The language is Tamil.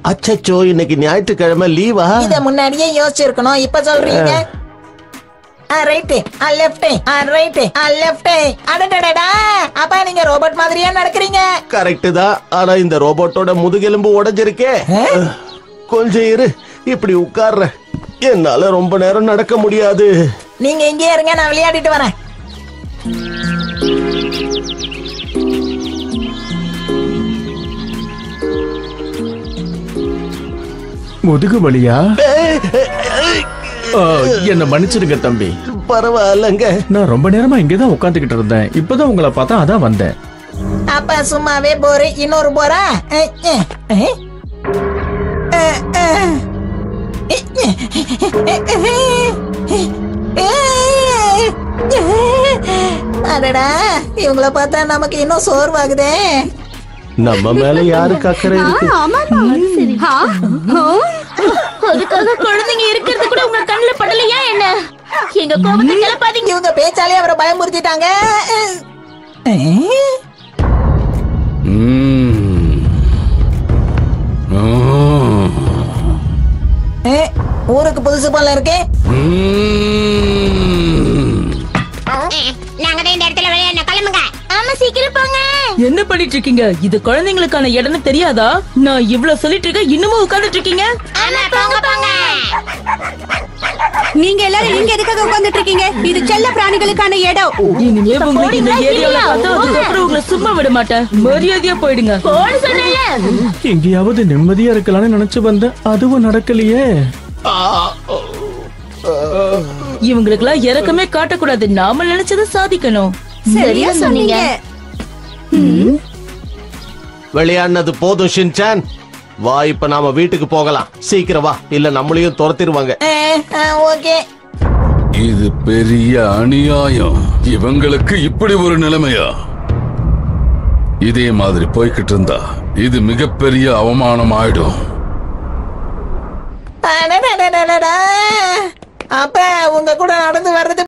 அச்சச்சோ, இன்னைக்கு ஞாயிற்றுக்கிழமை லீவா? இத முன்னாடியே யோசிச்சிருக்கணும், இப்ப சொல்றீங்க. Right, left, right, left. அடடடடா, அப்பா நீங்க ரோபோட் மாதிரியா நடக்கிறீங்க. கரெக்ட் தான். ஆனா இந்த ரோபோட்டோட முதுகெலும்பு உடைஞ்சிருக்கே. கொஞ்சம் இரு, இப்படி உட்கார்ற. என்னால ரொம்ப நேரம் நடக்க முடியாது. நீங்க இங்கே இருங்க, நான் விளையாடிட்டு வரேன். முதுகு வலியா? என்ன மன்னிச்சிருங்க தம்பி. பரவாயில்லங்க. நான் ரொம்ப நேரமா இங்கதான் உட்காந்துக்கிட்டு இருந்தேன். இப்பதான் உங்களை பார்த்தா அதான் வந்தேன். அப்ப சும்மாவே போரு. இன்னொரு போரா? அடடா, இவங்கள பார்த்தா நமக்கு இன்னும் சோர்வாகுதே. நம்ம மேல யாருக்கு அக்கறை இருக்கு? அதுக்காக குழந்தைங்க இருக்கிறது கூட உங்க கண்ணுல படலையா என்ன? எங்க கோபத்தை கிளப்பாதீங்க. இவங்க பேச்சாலே அவரை பயமுறுத்திட்டாங்க. ஊருக்கு புதுசு போல இருக்கு. நாங்க இந்த இடத்துல விளையாட கிளம்புங்க. ஆமா, சீக்கிரம் போங்க. என்ன பண்ணிட்டு இருக்கீங்க? இது குழந்தைங்களுக்கான இடம்னு தெரியாதா? நான் இவ்வளவு சொல்லிட்டு இருக்கேன், இன்னமும் உட்கார்ந்துட்டு இருக்கீங்க. ஆமா, போங்க போங்க. நீங்க எல்லாரும் இங்க எதுக்காக உட்கார்ந்துட்டு இருக்கீங்க? இது செல்ல பிராணிகளுக்கான இடம். இனிமே உங்களுக்கு இந்த ஏரியால பார்த்தா அதுக்கப்புறம் உங்களை சும்மா விட மாட்டேன். மரியாதையா போயிடுங்க. போன்னு சொன்னேன்ல. எங்கேயாவது நிம்மதியா இருக்கலாம்னு நினைச்சு வந்தேன், அதுவும் நடக்கலையே. இவங்களுக்கெல்லாம் இறக்கமே காட்டக்கூடாது. நாம நினைச்சதை சாதிக்கணும். சரியா சொன்னீங்க. விளையாடினது போதும் ஷின்சான். வா, இப்ப நாம வீட்டுக்கு போகலாம். சீக்கிரம் வா, இல்ல நம்மளையும் துரத்திடுவாங்க. ஓகே. இது பெரிய அநியாயம். இவங்களுக்கு இப்படி ஒரு நிலைமையா? இதே மாதிரி போய்கிட்டு இருந்தா இது மிகப்பெரிய அவமானம் ஆயிடும். அப்ப உங்க கூட நடந்து வர்றது